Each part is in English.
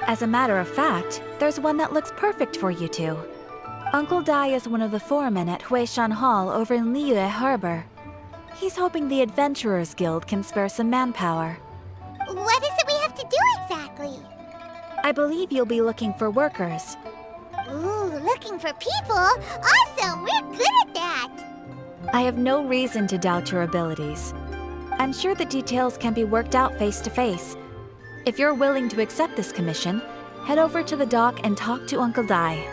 As a matter of fact, there's one that looks perfect for you two. Uncle Dai is one of the foremen at Huishan Hall over in Liyue Harbor. He's hoping the Adventurers Guild can spare some manpower. What is it we have to do exactly? I believe you'll be looking for workers. Ooh, looking for people? Awesome! We're good at that! I have no reason to doubt your abilities. I'm sure the details can be worked out face to face. If you're willing to accept this commission, head over to the dock and talk to Uncle Dai.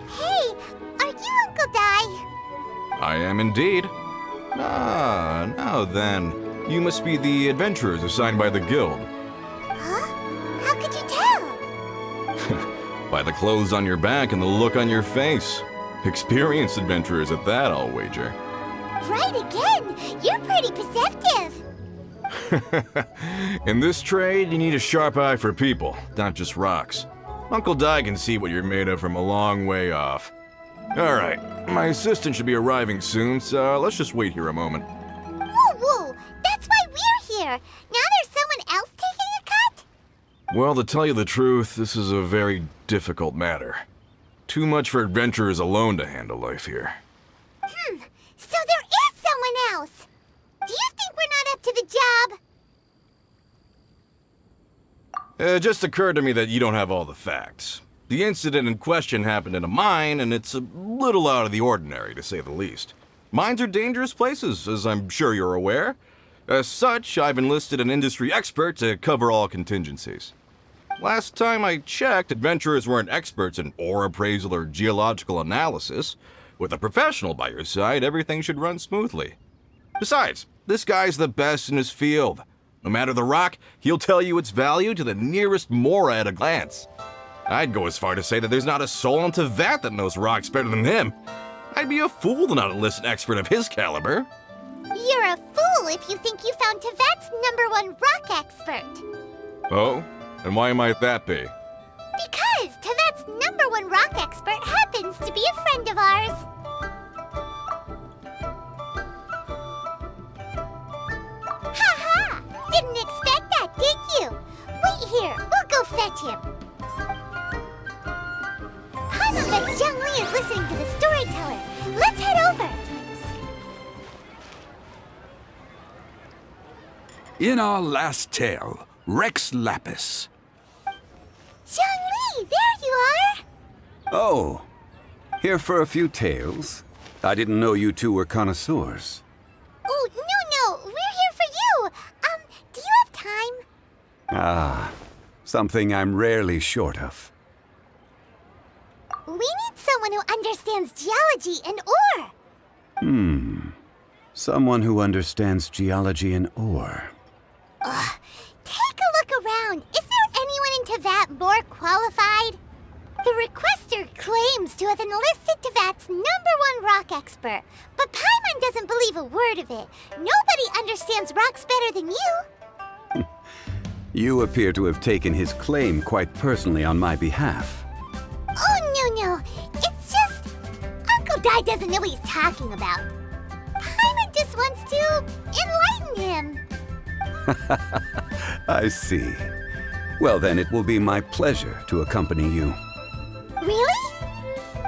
Hey, are you Uncle Dai? I am indeed. Ah, now then. You must be the adventurers assigned by the guild. Huh? How could you tell? By the clothes on your back and the look on your face. Experienced adventurers at that, I'll wager. Right again! You're pretty perceptive! In this trade, you need a sharp eye for people, not just rocks. Uncle Dai can see what you're made of from a long way off. Alright, my assistant should be arriving soon, so let's just wait here a moment. Woo-woo! That's why we're here! Now there's someone else taking a cut? Well, to tell you the truth, this is a very difficult matter. Too much for adventurers alone to handle life here. So there is someone else! Do you think we're not up to the job? It just occurred to me that you don't have all the facts. The incident in question happened in a mine, and it's a little out of the ordinary, to say the least. Mines are dangerous places, as I'm sure you're aware. As such, I've enlisted an industry expert to cover all contingencies. Last time I checked, adventurers weren't experts in ore appraisal or geological analysis. With a professional by your side, everything should run smoothly. Besides, this guy's the best in his field. No matter the rock, he'll tell you its value to the nearest mora at a glance. I'd go as far to say that there's not a soul on Tevat that knows rocks better than him. I'd be a fool to not enlist an expert of his caliber. You're a fool if you think you found Tevat's #1 rock expert. Oh? And why might that be? Because Tevat's #1 rock expert happens to be a friend of ours. Ha-ha! Didn't expect that, did you? Wait here, we'll go fetch him. Paimon bets Zhongli is listening to the storyteller. Let's head over. In our last tale, Rex Lapis. Zhongli, there you are! Oh, here for a few tales? I didn't know you two were connoisseurs. Oh, no, we're here for you. Do you have time? Ah, something I'm rarely short of. We need someone who understands geology and ore. Someone who understands geology and ore. Take a look around. Is there anyone in Tevat more qualified? The requester claims to have enlisted Tevat's #1 rock expert, but Paimon doesn't believe a word of it. Nobody understands rocks better than you. You appear to have taken his claim quite personally on my behalf. Oh, no. It's just... Uncle Dai doesn't know what he's talking about. Paimon just wants to enlighten him. I see. Well then, it will be my pleasure to accompany you. Really?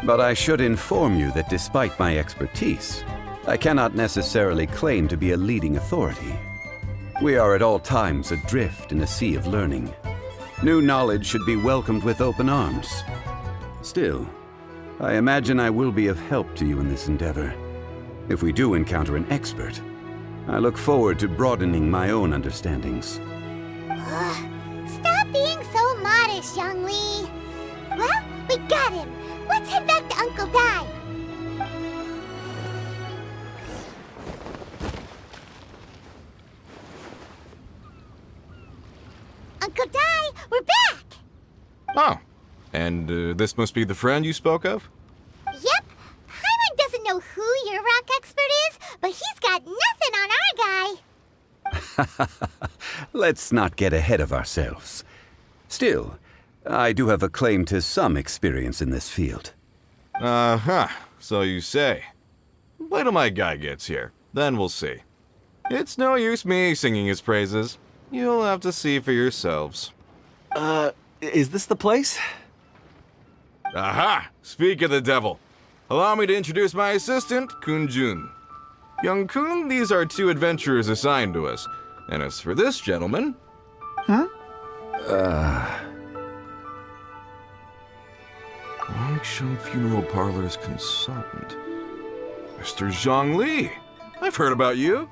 But I should inform you that despite my expertise, I cannot necessarily claim to be a leading authority. We are at all times adrift in a sea of learning. New knowledge should be welcomed with open arms. Still, I imagine I will be of help to you in this endeavor. If we do encounter an expert, I look forward to broadening my own understandings. Stop being so modest, Zhongli. Well, we got him. Let's head back to Uncle Dai. Uncle Dai, we're back! Oh, and this must be the friend you spoke of? Yep. Paimon doesn't know who your rock expert is, but he's got nothing on our guy. Let's not get ahead of ourselves. Still, I do have a claim to some experience in this field. Uh-huh, so you say. Wait till my guy gets here, then we'll see. It's no use me singing his praises. You'll have to see for yourselves. Is this the place? Aha! Speak of the devil. Allow me to introduce my assistant, Kun-jun. Young Kun, these are 2 adventurers assigned to us. And as for this gentleman... Longsheng Funeral Parlor's consultant. Mr. Zhang Li. I've heard about you.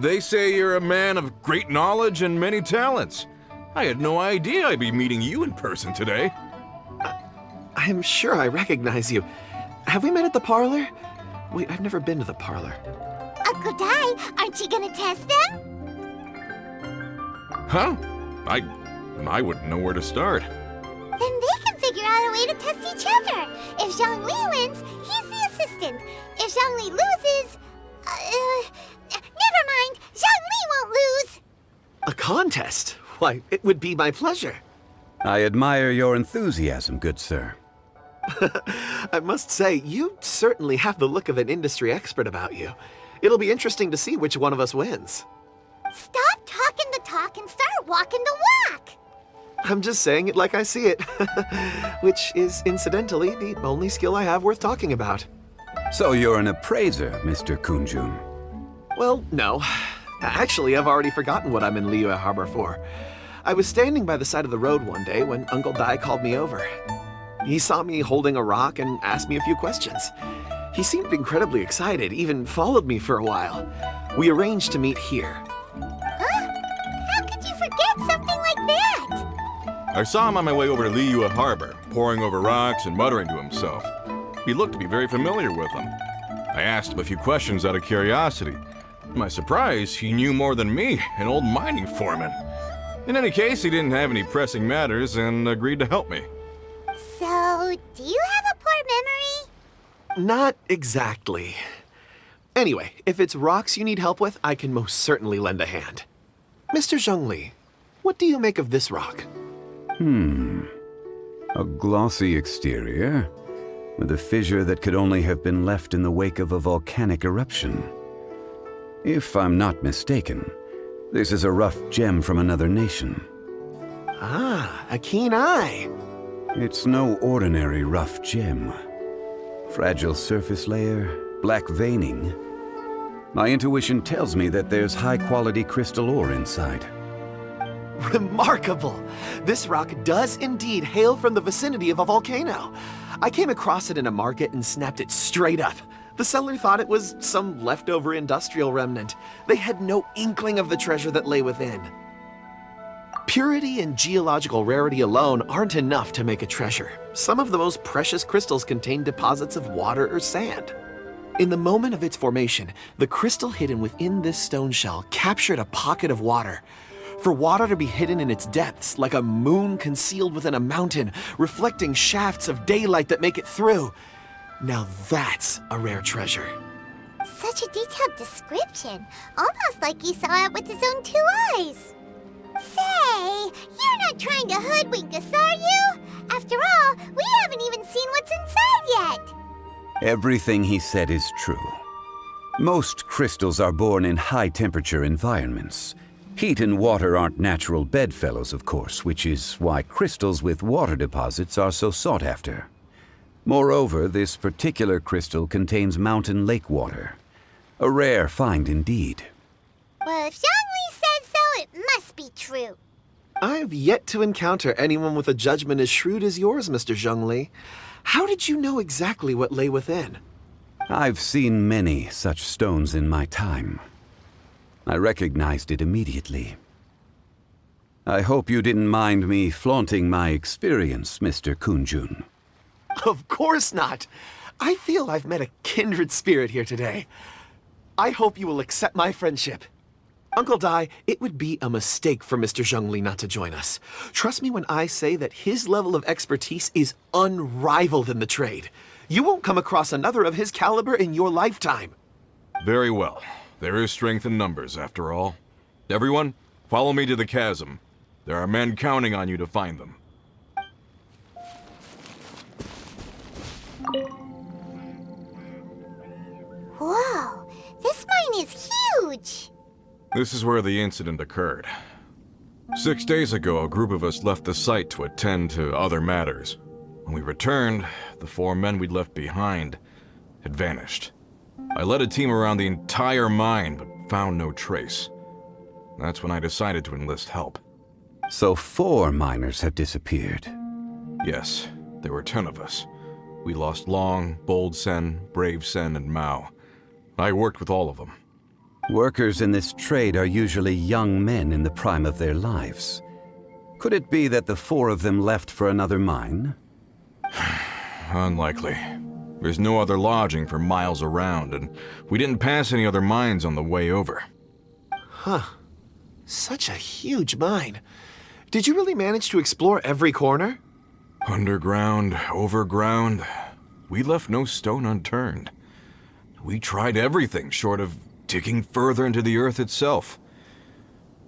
They say you're a man of great knowledge and many talents. I had no idea I'd be meeting you in person today. I'm sure I recognize you. Have we met at the parlor? Wait, I've never been to the parlor. Uncle Dai, aren't you gonna test them? Huh? I wouldn't know where to start. Then they can figure out a way to test each other. If Zhang Li wins, he's the assistant. If Zhang Li loses... never mind, Zhang Li won't lose. A contest? Why, it would be my pleasure. I admire your enthusiasm, good sir. I must say, you certainly have the look of an industry expert about you. It'll be interesting to see which one of us wins. Stop talking the talk and start walking the walk. I'm just saying it like I see it. Which is, incidentally, the only skill I have worth talking about. So you're an appraiser, Mr. Kun-jun. Well, no. Actually, I've already forgotten what I'm in Liyue Harbor for. I was standing by the side of the road one day when Uncle Dai called me over. He saw me holding a rock and asked me a few questions. He seemed incredibly excited, even followed me for a while. We arranged to meet here. Huh? How could you forget something like that? I saw him on my way over to Liyue Harbor, poring over rocks and muttering to himself. He looked to be very familiar with them. I asked him a few questions out of curiosity. To my surprise, he knew more than me, an old mining foreman. In any case, he didn't have any pressing matters and agreed to help me. So, do you have a poor memory? Not exactly. Anyway, if it's rocks you need help with, I can most certainly lend a hand. Mr. Zhang Li, what do you make of this rock? A glossy exterior, with a fissure that could only have been left in the wake of a volcanic eruption. If I'm not mistaken, this is a rough gem from another nation. Ah, a keen eye. It's no ordinary rough gem. Fragile surface layer, black veining. My intuition tells me that there's high-quality crystal ore inside. Remarkable! This rock does indeed hail from the vicinity of a volcano. I came across it in a market and snapped it straight up. The seller thought it was some leftover industrial remnant. They had no inkling of the treasure that lay within. Purity and geological rarity alone aren't enough to make a treasure. Some of the most precious crystals contain deposits of water or sand. In the moment of its formation, the crystal hidden within this stone shell captured a pocket of water. For water to be hidden in its depths, like a moon concealed within a mountain, reflecting shafts of daylight that make it through. Now that's a rare treasure. Such a detailed description, almost like he saw it with his own 2 eyes. Say, you're not trying to hoodwink us, are you? After all, we haven't even seen what's inside yet. Everything he said is true. Most crystals are born in high-temperature environments. Heat and water aren't natural bedfellows, of course, which is why crystals with water deposits are so sought after. Moreover, this particular crystal contains mountain lake water. A rare find indeed. Well, if Zhang Li says so, it must be true. I've yet to encounter anyone with a judgment as shrewd as yours, Mr. Zhang Li. How did you know exactly what lay within? I've seen many such stones in my time. I recognized it immediately. I hope you didn't mind me flaunting my experience, Mr. Kun-jun. Of course not. I feel I've met a kindred spirit here today. I hope you will accept my friendship. Uncle Dai, it would be a mistake for Mr. Zhang Li not to join us. Trust me when I say that his level of expertise is unrivaled in the trade. You won't come across another of his caliber in your lifetime. Very well. There is strength in numbers, after all. Everyone, Follow me to the chasm. There are men counting on you to find them. Whoa, this mine is huge! This is where the incident occurred. 6 days ago, a group of us left the site to attend to other matters. When we returned, the 4 men we'd left behind had vanished. I led a team around the entire mine, but found no trace. That's when I decided to enlist help. So 4 miners have disappeared. Yes, there were 10 of us. We lost Long, Bold Sen, Brave Sen, and Mao. I worked with all of them. Workers in this trade are usually young men in the prime of their lives. Could it be that the 4 of them left for another mine? Unlikely. There's no other lodging for miles around, and we didn't pass any other mines on the way over. Huh. Such a huge mine. Did you really manage to explore every corner? Underground, overground, we left no stone unturned. We tried everything short of digging further into the earth itself.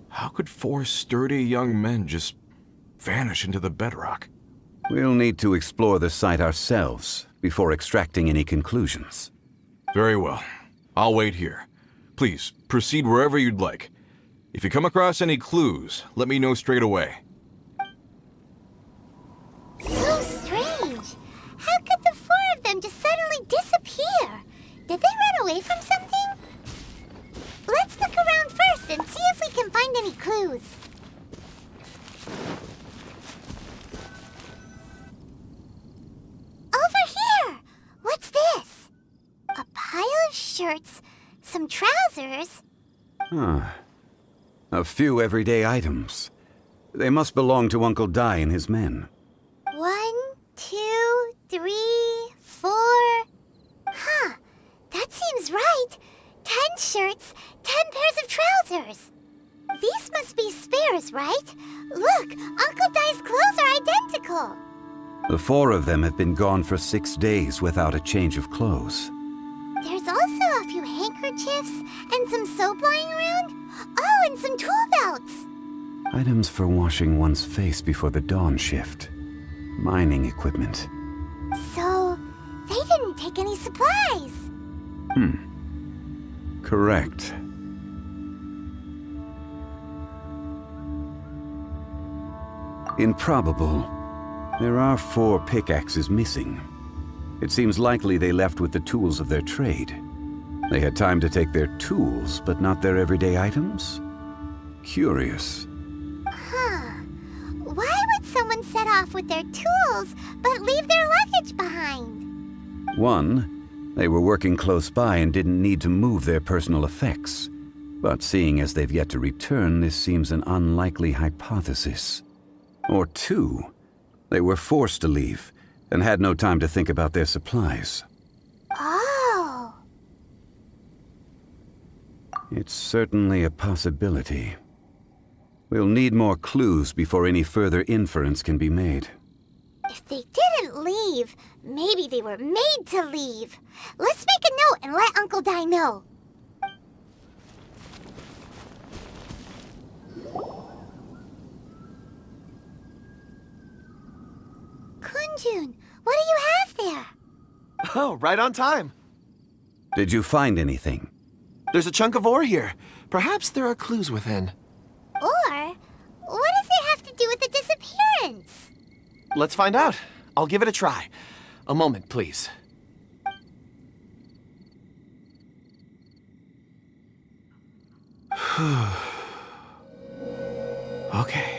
How could 4 sturdy young men just vanish into the bedrock? We'll need to explore the site ourselves before extracting any conclusions. Very well. I'll wait here. Please, proceed wherever you'd like. If you come across any clues, let me know straight away. So strange. How could the 4 of them just suddenly disappear? Did they run away from something? Let's look around first and see if we can find any clues. Over here! What's this? A pile of shirts, some trousers. A few everyday items. They must belong to Uncle Dai and his men. 1, 2, 3, 4. Huh, that seems right. 10 shirts, 10 pairs of trousers. These must be spares, right? Look, Uncle Dai's clothes are identical. The 4 of them have been gone for 6 days without a change of clothes. There's also a few handkerchiefs and some soap lying around. Oh, and some tool belts. Items for washing one's face before the dawn shift. Mining equipment. So, they didn't take any supplies. Correct. Improbable. There are 4 pickaxes missing. It seems likely they left with the tools of their trade. They had time to take their tools, but not their everyday items? Curious. Huh. Why would someone set off with their tools, but leave their luggage behind? 1, they were working close by and didn't need to move their personal effects. But seeing as they've yet to return, this seems an unlikely hypothesis. Or 2, they were forced to leave and had no time to think about their supplies. Oh. It's certainly a possibility. We'll need more clues before any further inference can be made. If they didn't leave, maybe they were made to leave. Let's make a note and let Uncle Dai know. Kunjun, what do you have there? Oh, right on time. Did you find anything? There's a chunk of ore here. Perhaps there are clues within. Or, what does it have to do with the disappearance? Let's find out. I'll give it a try. A moment, please. Okay.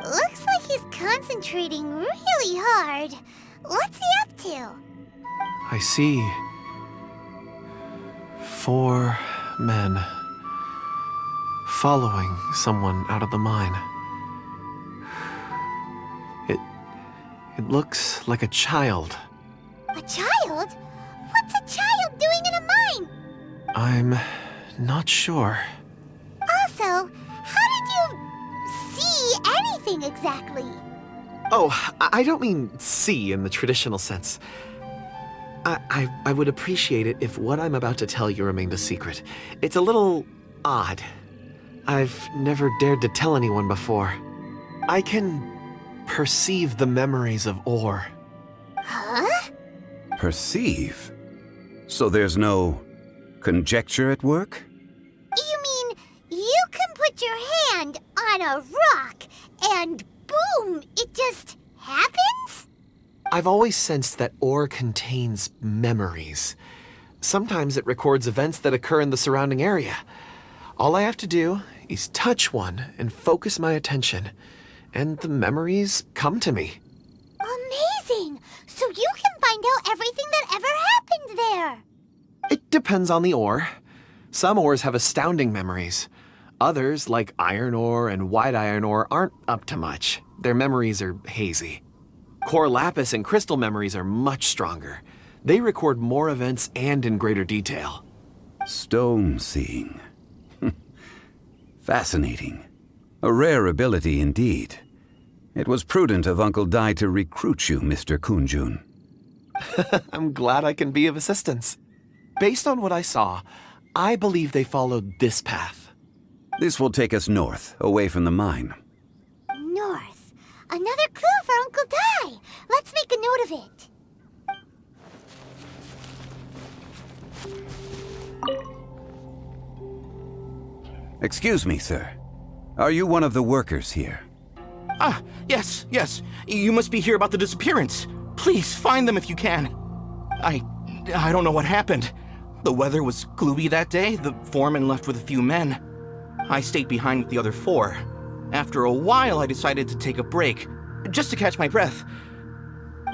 Looks like he's concentrating really hard. What's he up to? I see 4 men following someone out of the mine. It looks like a child. A child? What's a child doing in a mine? I'm not sure. Also, seeing exactly? Oh, I don't mean see in the traditional sense. I would appreciate it if what I'm about to tell you remained a secret. It's a little odd. I've never dared to tell anyone before. I can perceive the memories of ore. Huh? Perceive? So there's no conjecture at work? You mean you can put your hand on a rock and boom, it just happens? I've always sensed that ore contains memories. Sometimes it records events that occur in the surrounding area. All I have to do is touch one and focus my attention, and the memories come to me. Amazing! So you can find out everything that ever happened there. It depends on the ore. Some ores have astounding memories. Others, like iron ore and white iron ore, aren't up to much. Their memories are hazy. Core lapis and crystal memories are much stronger. They record more events and in greater detail. Stone seeing. Fascinating. A rare ability indeed. It was prudent of Uncle Dai to recruit you, Mr. Kunjun. I'm glad I can be of assistance. Based on what I saw, I believe they followed this path. This will take us north, away from the mine. North. Another clue for Uncle Dai. Let's make a note of it. Excuse me, sir. Are you one of the workers here? Ah, yes. You must be here about the disappearance. Please, find them if you can. I don't know what happened. The weather was gloomy that day. The foreman left with a few men. I stayed behind with the other 4. After a while, I decided to take a break, just to catch my breath.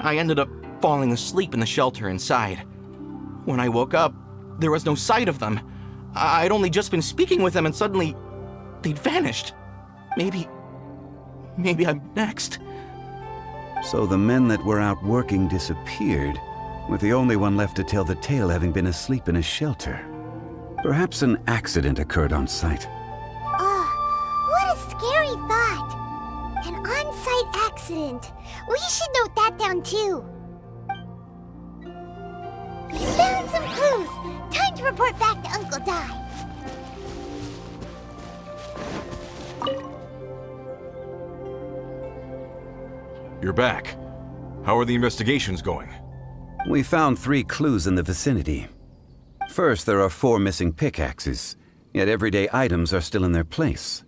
I ended up falling asleep in the shelter inside. When I woke up, there was no sight of them. I'd only just been speaking with them and suddenly they'd vanished. Maybe I'm next. So the men that were out working disappeared, with the only one left to tell the tale having been asleep in a shelter. Perhaps an accident occurred on site. What a scary thought. An on-site accident. We should note that down too. You found some clues. Time to report back to Uncle Dai. You're back. How are the investigations going? We found 3 clues in the vicinity. First, there are 4 missing pickaxes, yet everyday items are still in their place.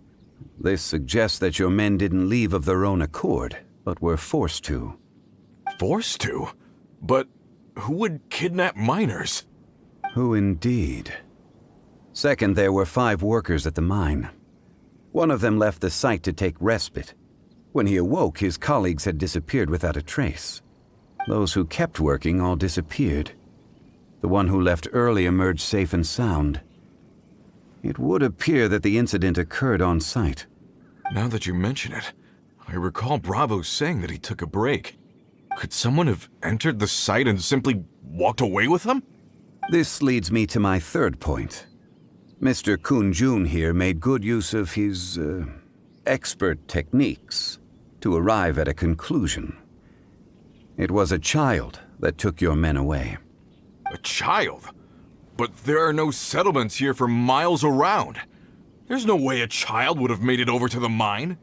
This suggests that your men didn't leave of their own accord, but were forced to. Forced to? But who would kidnap miners? Who indeed? Second, there were 5 workers at the mine. One of them left the site to take respite. When he awoke, his colleagues had disappeared without a trace. Those who kept working all disappeared. The one who left early emerged safe and sound. It would appear that the incident occurred on site. Now that you mention it, I recall Bravo saying that he took a break. Could someone have entered the site and simply walked away with them? This leads me to my third point. Mr. Kunjun here made good use of his, expert techniques to arrive at a conclusion. It was a child that took your men away. A child? But there are no settlements here for miles around. There's no way a child would have made it over to the mine.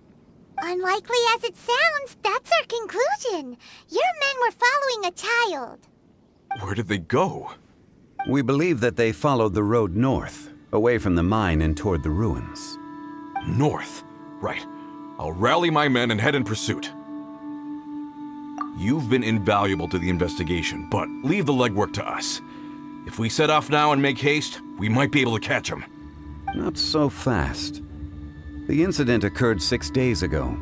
Unlikely as it sounds, that's our conclusion. Your men were following a child. Where did they go? We believe that they followed the road north, away from the mine and toward the ruins. North? Right. I'll rally my men and head in pursuit. You've been invaluable to the investigation, but leave the legwork to us. If we set off now and make haste, we might be able to catch them. Not so fast. The incident occurred 6 days ago.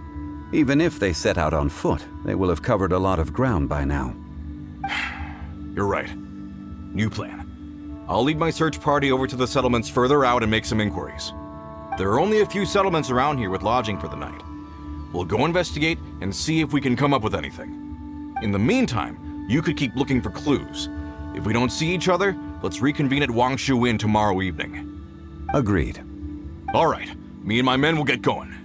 Even if they set out on foot, they will have covered a lot of ground by now. You're right. New plan. I'll lead my search party over to the settlements further out and make some inquiries. There are only a few settlements around here with lodging for the night. We'll go investigate and see if we can come up with anything. In the meantime, you could keep looking for clues. If we don't see each other, let's reconvene at Wangshu Inn tomorrow evening. Agreed. All right. Me and my men will get going.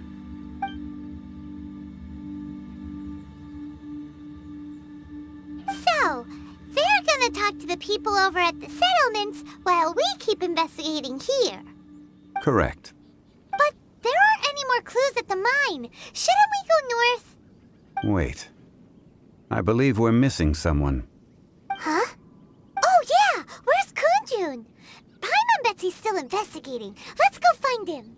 people over at the settlements while we keep investigating here. Correct. But there aren't any more clues at the mine. Shouldn't we go north? Wait. I believe we're missing someone. Huh? Oh yeah! Where's Kunjun? Paimon bets he's still investigating. Let's go find him.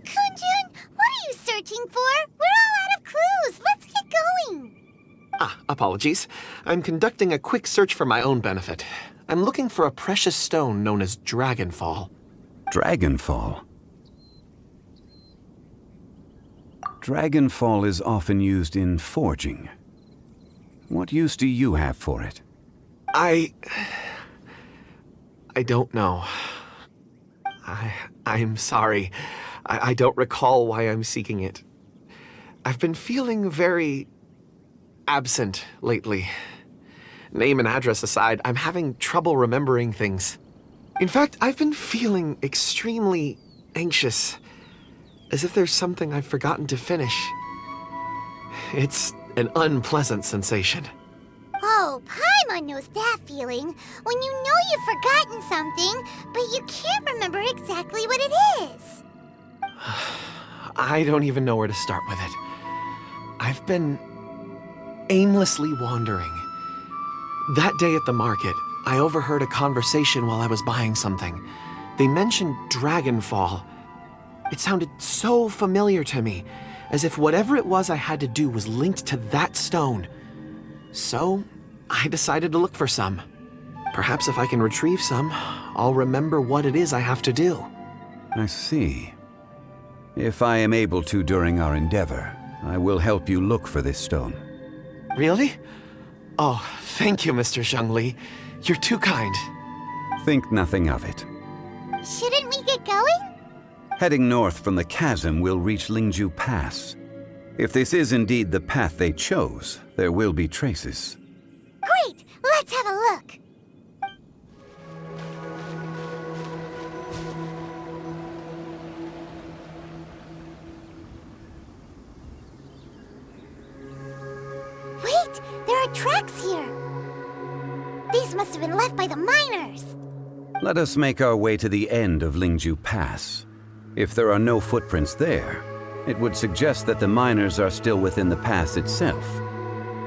Kunjun, what are you searching for? We're all out of clues. Let's get going. Apologies. I'm conducting a quick search for my own benefit. I'm looking for a precious stone known as Dragonfall. Dragonfall? Dragonfall is often used in forging. What use do you have for it? I don't know. I'm sorry. I don't recall why I'm seeking it. I've been feeling very absent lately. Name and address aside, I'm having trouble remembering things. In fact, I've been feeling extremely anxious, as if there's something I've forgotten to finish. It's an unpleasant sensation. Oh, Paimon knows that feeling. When you know you've forgotten something, but you can't remember exactly what it is. I don't even know where to start with it. I've been aimlessly wandering. That day at the market, I overheard a conversation while I was buying something. They mentioned Dragonfall. It sounded so familiar to me, as if whatever it was I had to do was linked to that stone. So, I decided to look for some. Perhaps if I can retrieve some, I'll remember what it is I have to do. I see. If I am able to during our endeavor, I will help you look for this stone. Really? Oh, thank you, Mr. Zhengli. You're too kind. Think nothing of it. Shouldn't we get going? Heading north from the chasm, we'll reach Lingju Pass. If this is indeed the path they chose, there will be traces. Great! Let's have a look. Wait! There are tracks here! These must have been left by the miners! Let us make our way to the end of Lingju Pass. If there are no footprints there, it would suggest that the miners are still within the pass itself.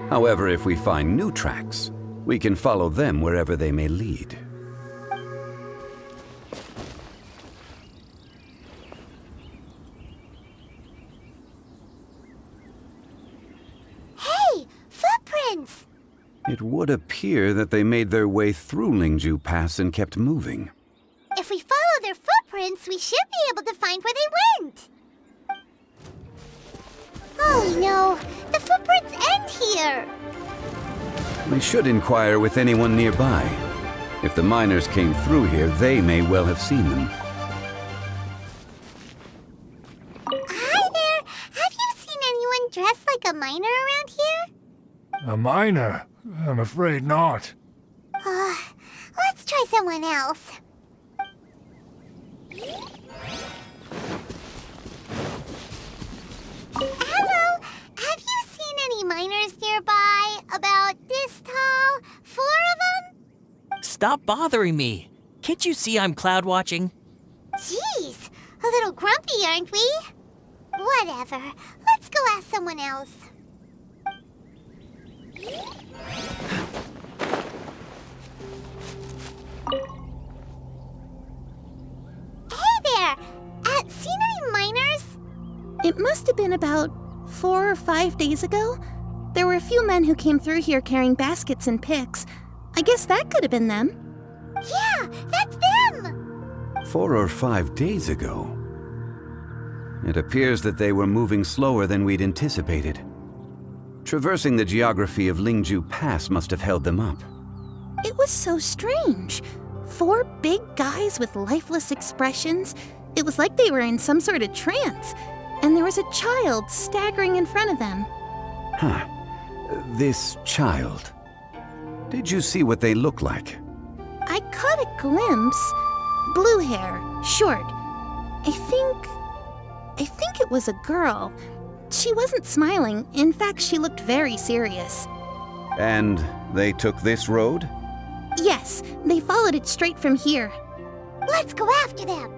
However, if we find new tracks, we can follow them wherever they may lead. Hey! Footprints! It would appear that they made their way through Lingju Pass and kept moving. If we follow their footprints, we should be able to find where they went. Oh no! The footprints end here! We should inquire with anyone nearby. If the miners came through here, they may well have seen them. Hi there! Have you seen anyone dressed like a miner around here? A miner? I'm afraid not. Let's try someone else. Hello! Have you seen any miners nearby? About this tall? 4 of them? Stop bothering me. Can't you see I'm cloud watching? Jeez! A little grumpy, aren't we? Whatever. Let's go ask someone else. Hey there! Seen any miners? It must have been about 4 or 5 days ago. There were a few men who came through here carrying baskets and picks. I guess that could have been them. Yeah, that's them! 4 or 5 days ago. It appears that they were moving slower than we'd anticipated. Traversing the geography of Lingju Pass must have held them up. It was so strange. 4 big guys with lifeless expressions. It was like they were in some sort of trance. And there was a child staggering in front of them. Huh. This child. Did you see what they look like? I caught a glimpse. Blue hair, short. I think I think it was a girl. She wasn't smiling. In fact, she looked very serious. And they took this road? Yes, they followed it straight from here. Let's go after them.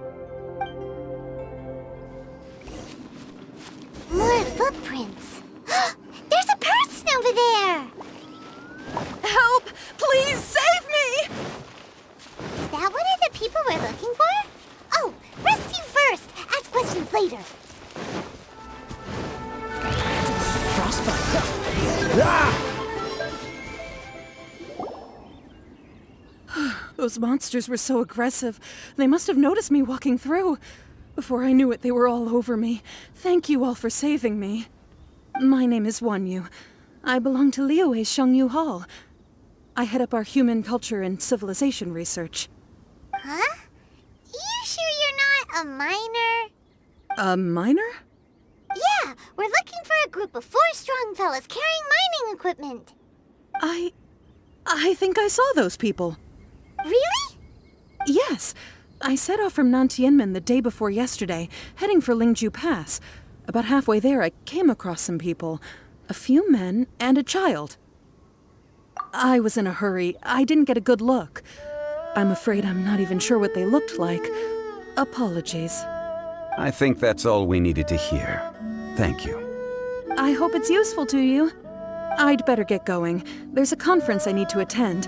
More footprints. There's a person over there. Help! Please save me! Is that one of the people we're looking for? Oh, rescue first. Ask questions later. Those monsters were so aggressive. They must have noticed me walking through. Before I knew it, they were all over me. Thank you all for saving me. My name is Wanyu. I belong to Liyue's Shengyu Hall. I head up our human culture and civilization research. Huh? You sure you're not a miner? A miner? Yeah, we're looking for a group of 4 strong fellas carrying mining equipment. I think I saw those people. Really? Yes. I set off from Nantianmen the day before yesterday, heading for Lingju Pass. About halfway there, I came across some people. A few men and a child. I was in a hurry. I didn't get a good look. I'm afraid I'm not even sure what they looked like. Apologies. I think that's all we needed to hear. Thank you. I hope it's useful to you. I'd better get going. There's a conference I need to attend.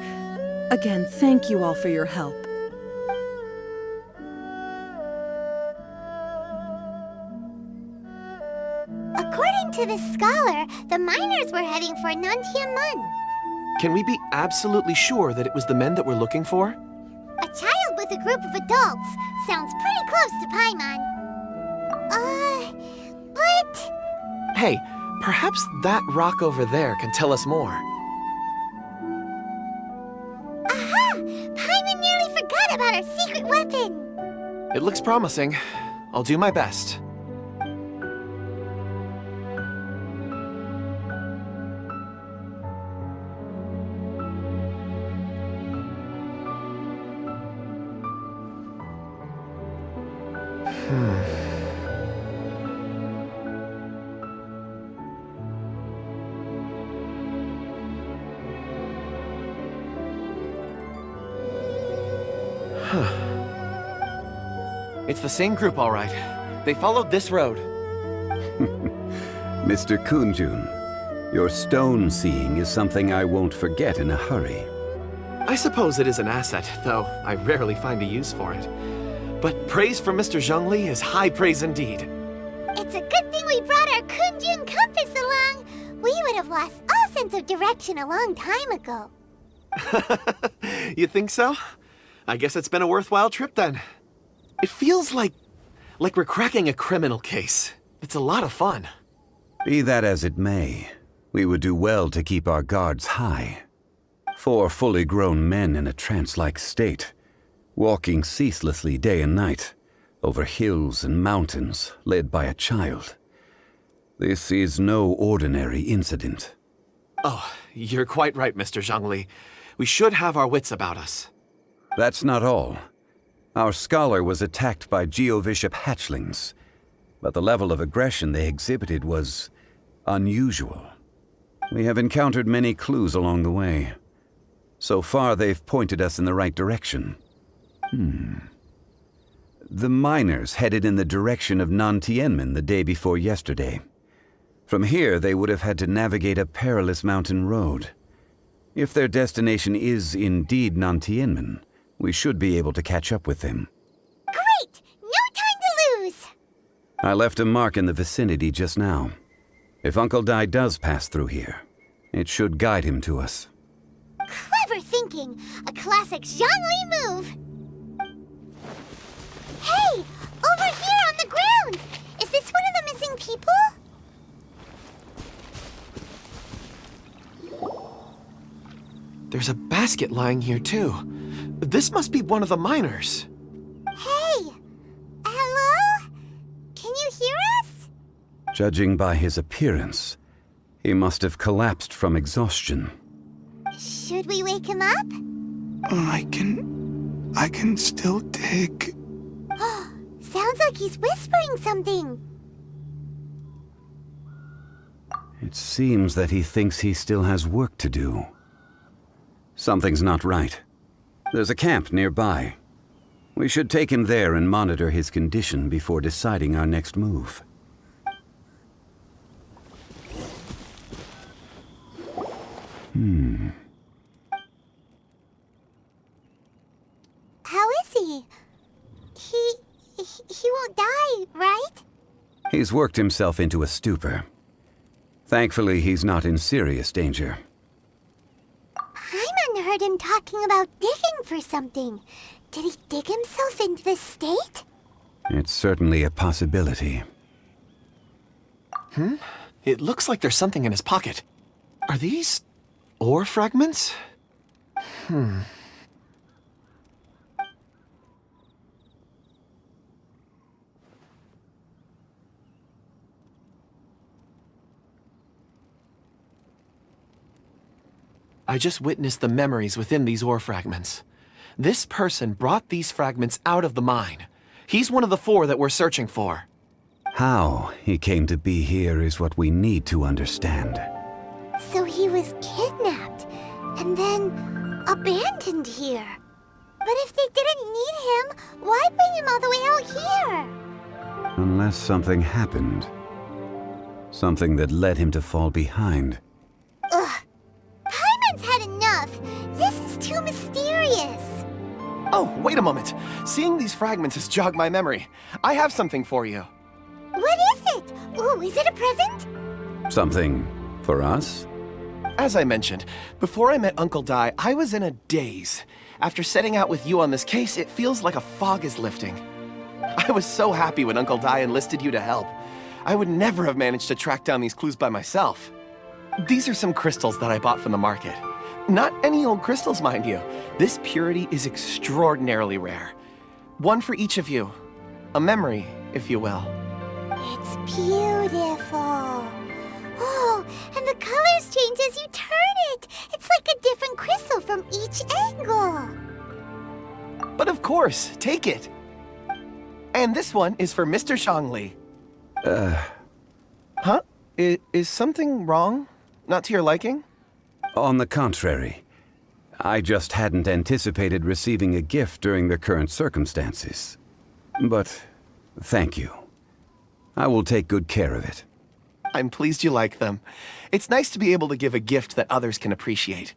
Again, thank you all for your help. According to this scholar, the miners were heading for Nantianmen. Can we be absolutely sure that it was the men that we're looking for? A child with a group of adults sounds pretty close to Paimon. But... Hey, perhaps that rock over there can tell us more. Aha! Paimon nearly forgot about our secret weapon. It looks promising. I'll do my best. It's the same group, all right. They followed this road. Mr. Kunjun, your stone seeing is something I won't forget in a hurry. I suppose it is an asset, though I rarely find a use for it. But praise from Mr. Zhongli is high praise indeed. It's a good thing we brought our Kunjun compass along. We would have lost all sense of direction a long time ago. You think so? I guess it's been a worthwhile trip then. It feels like we're cracking a criminal case. It's a lot of fun. Be that as it may, we would do well to keep our guards high. 4 fully grown men in a trance-like state, walking ceaselessly day and night, over hills and mountains, led by a child. This is no ordinary incident. Oh, you're quite right, Mr. Zhongli. We should have our wits about us. That's not all. Our scholar was attacked by Geovishap hatchlings, but the level of aggression they exhibited was unusual. We have encountered many clues along the way. So far, they've pointed us in the right direction. The miners headed in the direction of Nantianmen the day before yesterday. From here, they would have had to navigate a perilous mountain road. If their destination is indeed Nantianmen, we should be able to catch up with them. Great! No time to lose! I left a mark in the vicinity just now. If Uncle Dai does pass through here, it should guide him to us. Clever thinking! A classic Zhongli move! Hey! Over here on the ground! Is this one of the missing people? There's a basket lying here, too. This must be one of the miners. Hey! Hello? Can you hear us? Judging by his appearance, he must have collapsed from exhaustion. Should we wake him up? I can still dig. Sounds like he's whispering something. It seems that he thinks he still has work to do. Something's not right. There's a camp nearby. We should take him there and monitor his condition before deciding our next move. How is he? He won't die, right? He's worked himself into a stupor. Thankfully, he's not in serious danger. Paimon heard him talking about digging for something. Did he dig himself into this state? It's certainly a possibility. It looks like there's something in his pocket. Are these ore fragments? I just witnessed the memories within these ore fragments. This person brought these fragments out of the mine. He's one of the 4 that we're searching for. How he came to be here is what we need to understand. So he was kidnapped and then abandoned here. But if they didn't need him, why bring him all the way out here? Unless something happened. Something that led him to fall behind. Ugh. Paimon's had enough. This is too mysterious. Oh, wait a moment. Seeing these fragments has jogged my memory. I have something for you. What is it? Ooh, is it a present? Something for us? As I mentioned, before I met Uncle Dai, I was in a daze. After setting out with you on this case, it feels like a fog is lifting. I was so happy when Uncle Dai enlisted you to help. I would never have managed to track down these clues by myself. These are some crystals that I bought from the market. Not any old crystals, mind you. This purity is extraordinarily rare. One for each of you. A memory, if you will. It's beautiful. Oh, and the colors change as you turn it. It's like a different crystal from each angle. But of course, take it. And this one is for Mr. Shangli. Huh? Is something wrong? Not to your liking? On the contrary. I just hadn't anticipated receiving a gift during the current circumstances. But thank you. I will take good care of it. I'm pleased you like them. It's nice to be able to give a gift that others can appreciate.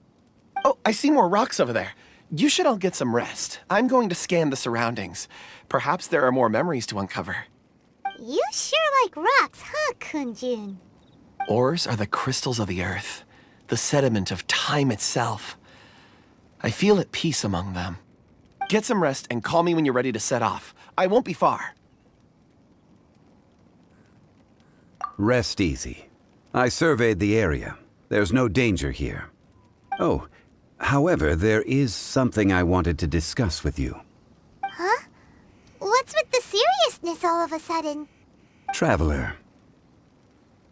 Oh, I see more rocks over there. You should all get some rest. I'm going to scan the surroundings. Perhaps there are more memories to uncover. You sure like rocks, huh, Kunjun? Ores are the crystals of the earth, the sediment of time itself. I feel at peace among them. Get some rest and call me when you're ready to set off. I won't be far. Rest easy. I surveyed the area. There's no danger here. Oh, however, there is something I wanted to discuss with you. Huh? What's with the seriousness all of a sudden? Traveler,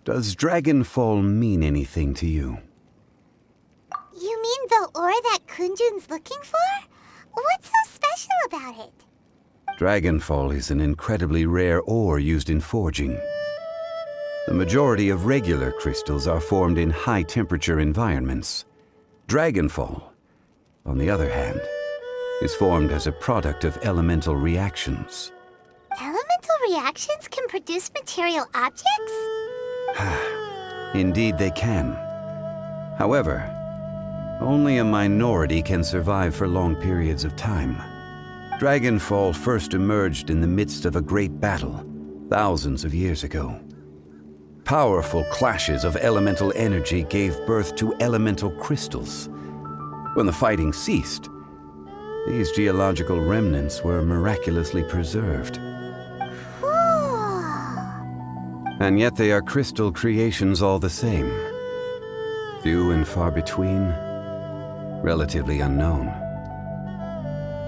does Dragonfall mean anything to you? You mean the ore that Kunjun's looking for? What's so special about it? Dragonfall is an incredibly rare ore used in forging. The majority of regular crystals are formed in high-temperature environments. Dragonfall, on the other hand, is formed as a product of elemental reactions. Elemental reactions can produce material objects? Indeed they can. However, only a minority can survive for long periods of time. Dragonfall first emerged in the midst of a great battle, thousands of years ago. Powerful clashes of elemental energy gave birth to elemental crystals. When the fighting ceased, these geological remnants were miraculously preserved. Cool. And yet they are crystal creations all the same. Few and far between, relatively unknown.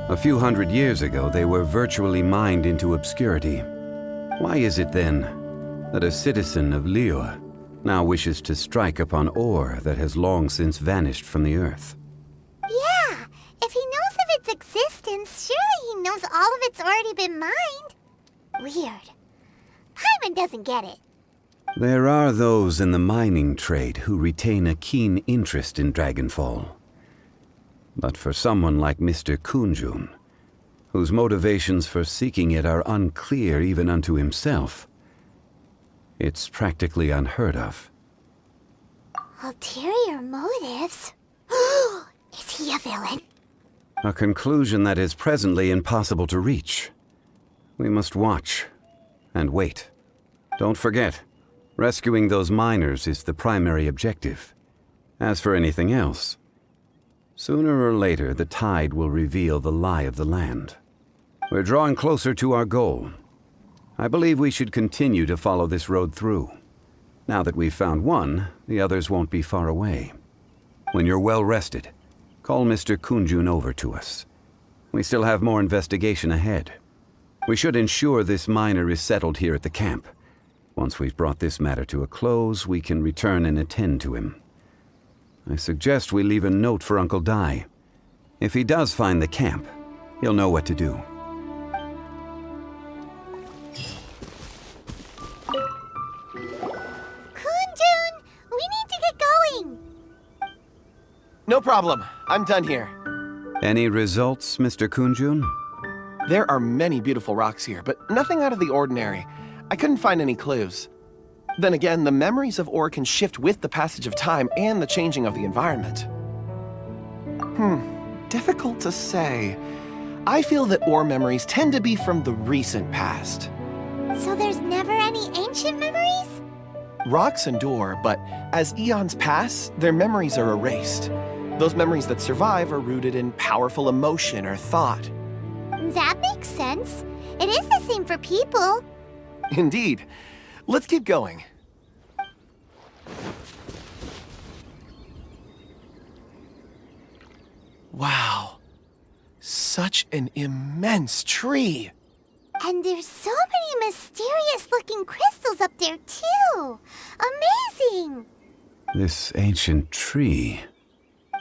A few hundred years ago, they were virtually mined into obscurity. Why is it then that a citizen of Liyue now wishes to strike upon ore that has long since vanished from the earth? Yeah, if he knows of its existence, surely he knows all of it's already been mined. Weird. Paimon doesn't get it. There are those in the mining trade who retain a keen interest in Dragonfall. But for someone like Mr. Kunjun, whose motivations for seeking it are unclear even unto himself, it's practically unheard of. Ulterior motives? Is he a villain? A conclusion that is presently impossible to reach. We must watch and wait. Don't forget, rescuing those miners is the primary objective. As for anything else, sooner or later the tide will reveal the lie of the land. We're drawing closer to our goal. I believe we should continue to follow this road through. Now that we've found one, the others won't be far away. When you're well rested, call Mr. Kunjun over to us. We still have more investigation ahead. We should ensure this miner is settled here at the camp. Once we've brought this matter to a close, we can return and attend to him. I suggest we leave a note for Uncle Dai. If he does find the camp, he'll know what to do. Kunjun, we need to get going. No problem. I'm done here. Any results, Mr. Kunjun? There are many beautiful rocks here, but nothing out of the ordinary. I couldn't find any clues. Then again, the memories of ore can shift with the passage of time and the changing of the environment. Difficult to say. I feel that ore memories tend to be from the recent past. So there's never any ancient memories? Rocks endure, but as eons pass, their memories are erased. Those memories that survive are rooted in powerful emotion or thought. That makes sense. It is the same for people. Indeed. Let's keep going. Wow. Such an immense tree. And there's so many mysterious-looking crystals up there, too. Amazing! This ancient tree.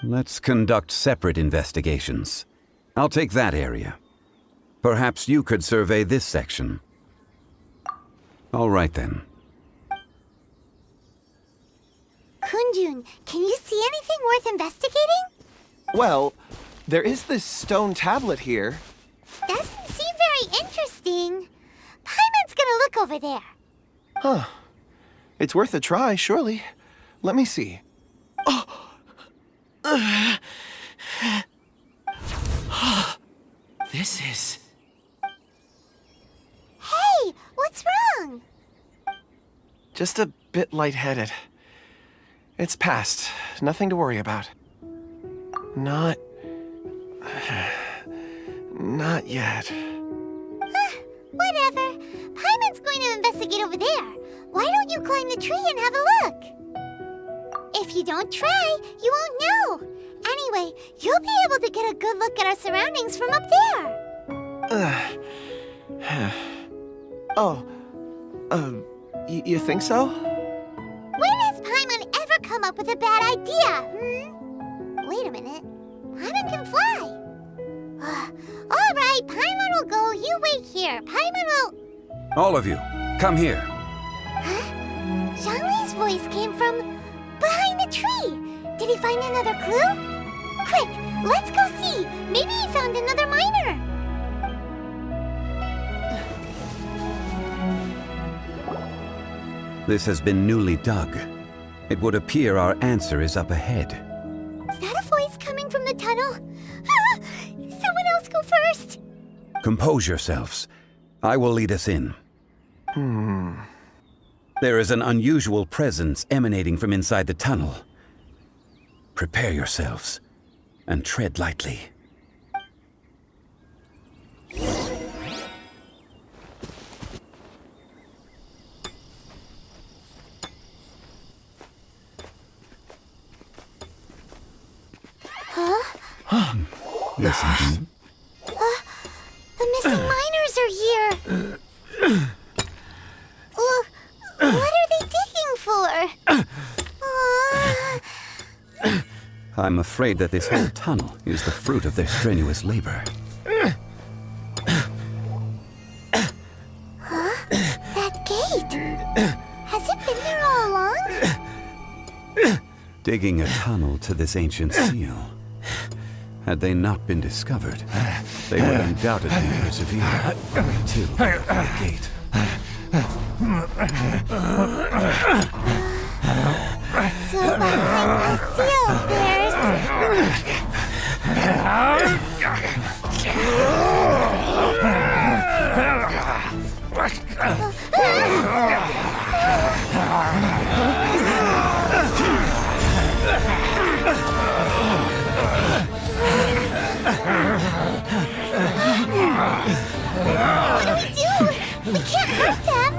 Let's conduct separate investigations. I'll take that area. Perhaps you could survey this section. All right, then. Kunjun, can you see anything worth investigating? Well, there is this stone tablet here. Doesn't seem very interesting. Paimon's gonna look over there. Huh. It's worth a try, surely. Let me see. This is... Hey, what's wrong? just a bit lightheaded. It's past. Nothing to worry about. Not yet. Whatever. Paimon's going to investigate over there. Why don't you climb the tree and have a look? If you don't try, you won't know. Anyway, you'll be able to get a good look at our surroundings from up there. You think so? When has Paimon ever come up with a bad idea, Wait a minute. Paimon can fly. All right, Paimon will go. You wait here. Paimon will... All of you, come here. Huh? Zhongli's voice came from behind the tree. Did he find another clue? Quick, let's go see. Maybe he found another miner. This has been newly dug. It would appear our answer is up ahead. Is that a voice coming from the tunnel? Someone else go first. Compose yourselves. I will lead us in. There is an unusual presence emanating from inside the tunnel. Prepare yourselves and tread lightly. Listen. The missing miners are here. What are they digging for? I'm afraid that this whole tunnel is the fruit of their strenuous labor. That gate. Has it been there Digging a tunnel to this ancient seal. Had they not been discovered, they would undoubtedly persevere to the gate. So behind the seal, there's... What do we do? We can't hurt them.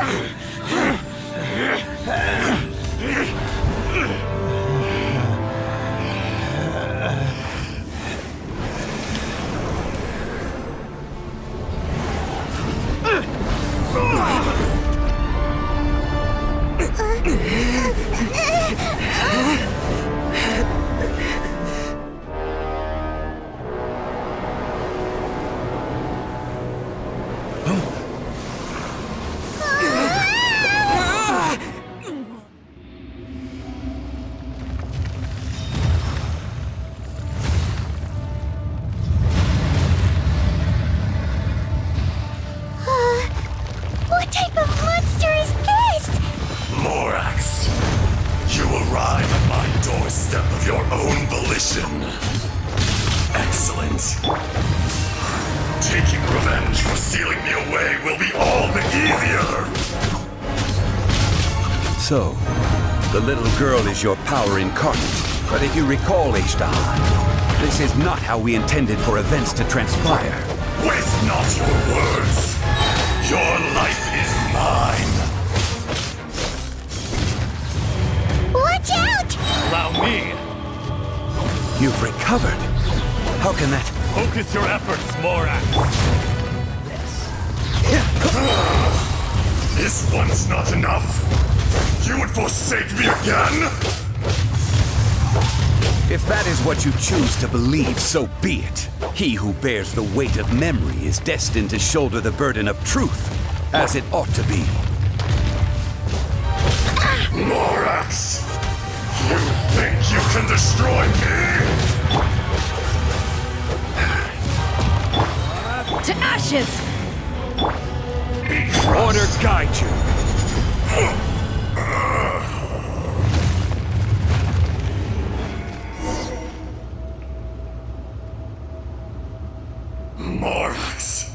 What type of monster is this? Morax, you arrive at my doorstep of your own volition. Excellent. Taking revenge for sealing me away will be all the easier. So, the little girl is your power incarnate. But if you recall, Ishtar, this is not how we intended for events to transpire. Waste not your words. Your life is mine. Watch out! Allow me. You've recovered. How can that... Focus your efforts, Morax. This one's not enough. You would forsake me again? If that is what you choose to believe, so be it. He who bears the weight of memory is destined to shoulder the burden of truth, as it ought to be. Morax! You think you can destroy me? To ashes! Be crushed. Order guide you. Morax,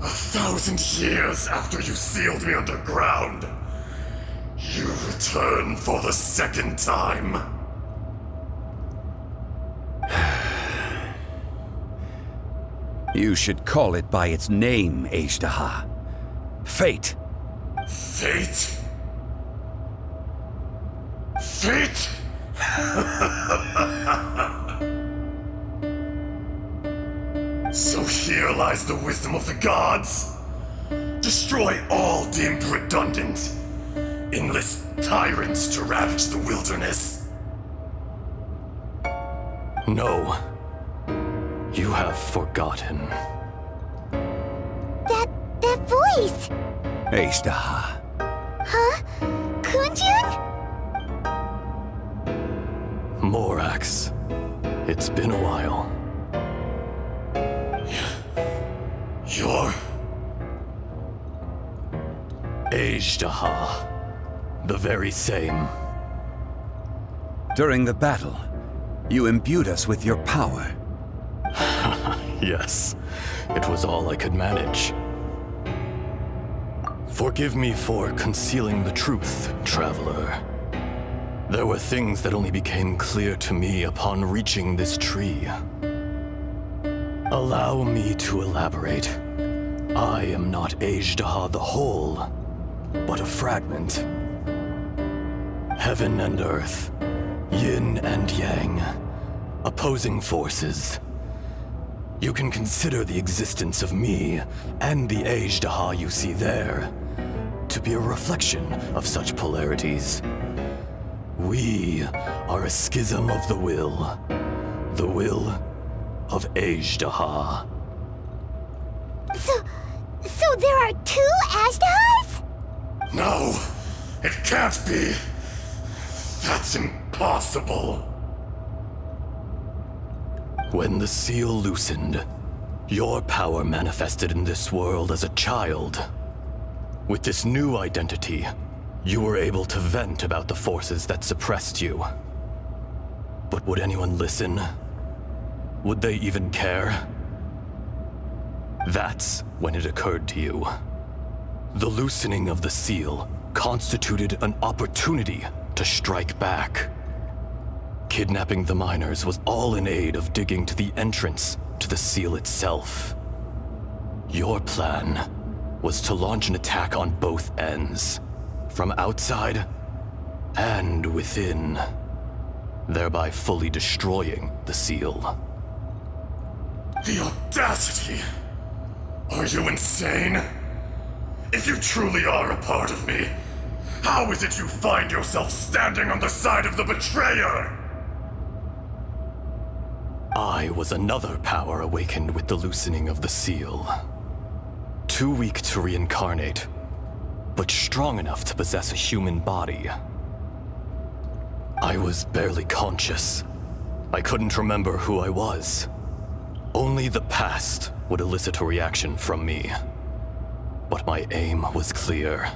1,000 years after you sealed me underground, you return for the second time. You should call it by its name, Ishtar. Fate. Fate? Fate? So here lies the wisdom of the gods. Destroy all deemed redundant. Enlist tyrants to ravage the wilderness. No. You have forgotten. That voice! Ishtar. Huh? Kunjun? Morax. It's been a while. You're... Ishtar. The very same. During the battle, you imbued us with your power. Yes, it was all I could manage. Forgive me for concealing the truth, traveler. There were things that only became clear to me upon reaching this tree. Allow me to elaborate. I am not Ishtar the whole, but a fragment. Heaven and earth, yin and yang, opposing forces. You can consider the existence of me and the Ishtar you see there to be a reflection of such polarities. We are a schism of the will of Ishtar. So there are two Ashtars? No, it can't be. That's impossible. possible. When the seal loosened, your power manifested in this world as a child. With this new identity, you were able to vent about the forces that suppressed you. But would anyone listen? Would they even care? That's when it occurred to you. The loosening of the seal constituted an opportunity to strike back. Kidnapping the miners was all in aid of digging to the entrance to the seal itself. Your plan was to launch an attack on both ends, from outside and within, thereby fully destroying the seal. The audacity! Are you insane? If you truly are a part of me, how is it you find yourself standing on the side of the betrayer? I was another power awakened with the loosening of the seal. Too weak to reincarnate, but strong enough to possess a human body. I was barely conscious. I couldn't remember who I was. Only the past would elicit a reaction from me. But my aim was clear.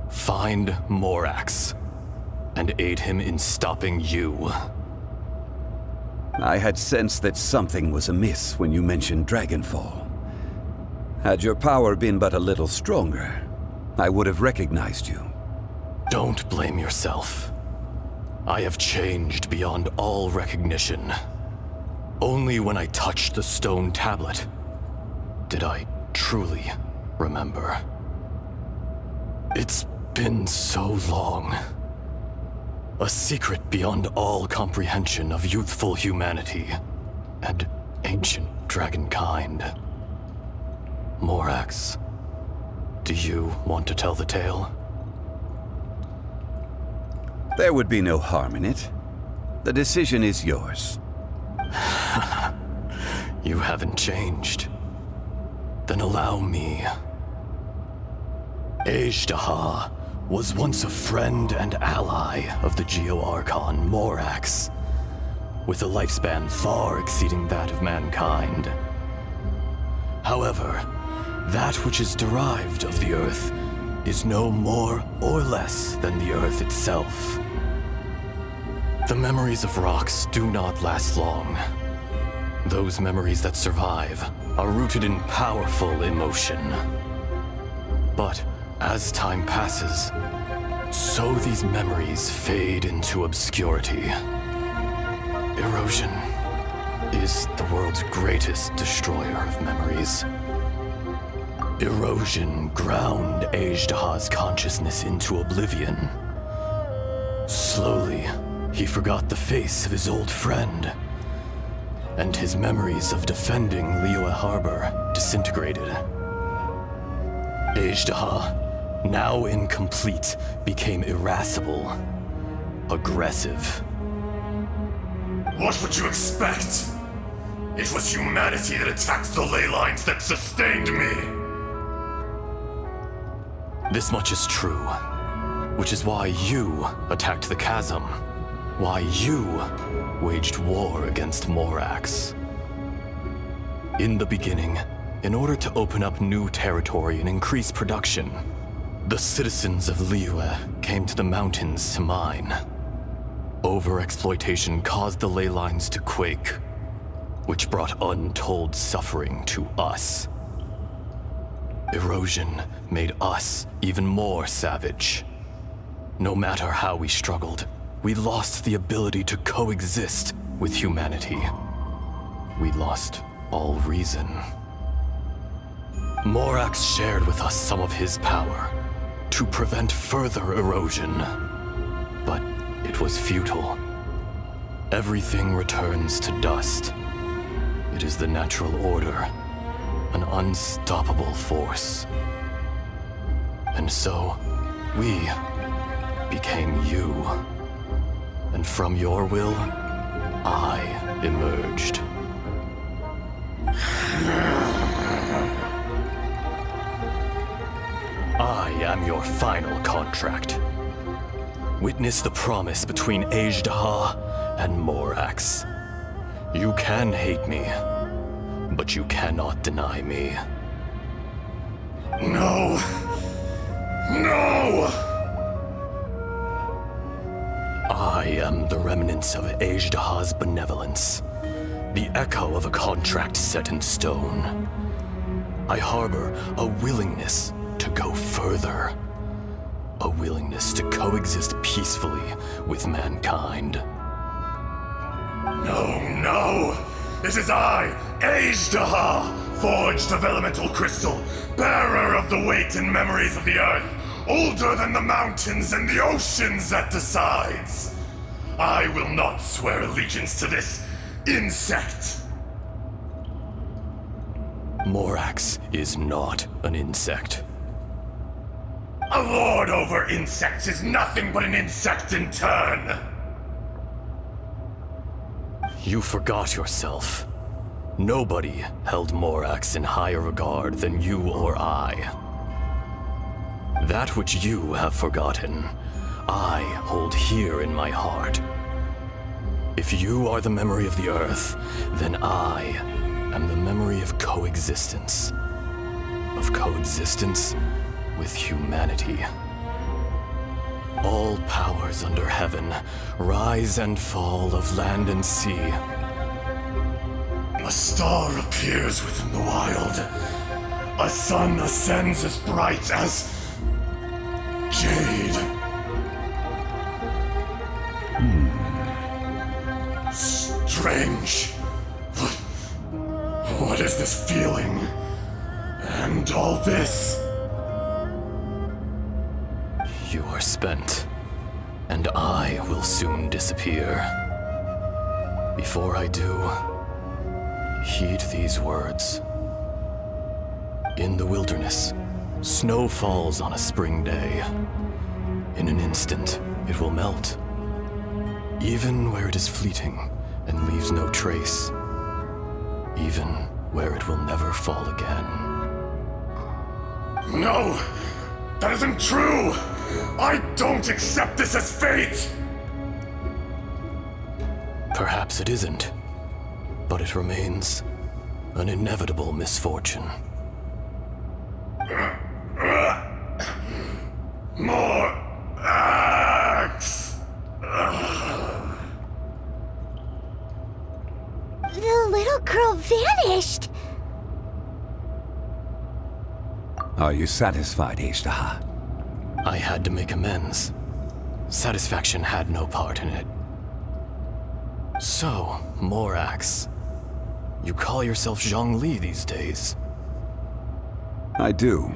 Find Morax, and aid him in stopping you. I had sensed that something was amiss when you mentioned Dragonfall. Had your power been but a little stronger, I would have recognized you. Don't blame yourself. I have changed beyond all recognition. Only when I touched the stone tablet did I truly remember. It's been so long. A secret beyond all comprehension of youthful humanity and ancient dragonkind. Morax, do you want to tell the tale? There would be no harm in it. The decision is yours. You haven't changed. Then allow me. Ejdaha was once a friend and ally of the Geo-Archon Morax, with a lifespan far exceeding that of mankind. However, that which is derived of the Earth is no more or less than the Earth itself. The memories of rocks do not last long. Those memories that survive are rooted in powerful emotion. But as time passes, so these memories fade into obscurity. Erosion is the world's greatest destroyer of memories. Erosion ground Ejdaha's consciousness into oblivion. Slowly, he forgot the face of his old friend, and his memories of defending Liyue Harbor disintegrated. Ejdaha, now incomplete, became irascible, aggressive. What would you expect? It was humanity that attacked the ley lines that sustained me. This much is true, which is why you attacked the chasm, why you waged war against Morax. In the beginning, in order to open up new territory and increase production, the citizens of Liyue came to the mountains to mine. Overexploitation caused the ley lines to quake, which brought untold suffering to us. Erosion made us even more savage. No matter how we struggled, we lost the ability to coexist with humanity. We lost all reason. Morax shared with us some of his power to prevent further erosion, but it was futile. Everything returns to dust. It is the natural order, an unstoppable force. And so, we became you. And from your will, I emerged. I am your final contract. Witness the promise between Ajdaha and Morax. You can hate me, but you cannot deny me. No! No! I am the remnants of Ajdaha's benevolence, the echo of a contract set in stone. I harbor a willingness to go further, a willingness to coexist peacefully with mankind. No, no! It is I, Ajdaha, forged of elemental crystal, bearer of the weight and memories of the earth, older than the mountains and the oceans at the sides. I will not swear allegiance to this insect. Morax is not an insect. A lord over insects is nothing but an insect in turn. You forgot yourself. Nobody held Morax in higher regard than you or I. That which you have forgotten, I hold here in my heart. If you are the memory of the Earth, then I am the memory of coexistence. Of coexistence with humanity. All powers under heaven, rise and fall of land and sea. A star appears within the wild. A sun ascends as bright as jade. Strange. What is this feeling? And all this? You are spent, and I will soon disappear. Before I do, heed these words. In the wilderness, snow falls on a spring day. In an instant, it will melt. Even where it is fleeting and leaves no trace. Even where it will never fall again. No! That isn't true! I don't accept this as fate! Perhaps it isn't, but it remains an inevitable misfortune. More axe! The little girl vanished! Are you satisfied, Ajdaha? I had to make amends. Satisfaction had no part in it. So, Morax, you call yourself Zhongli these days? I do.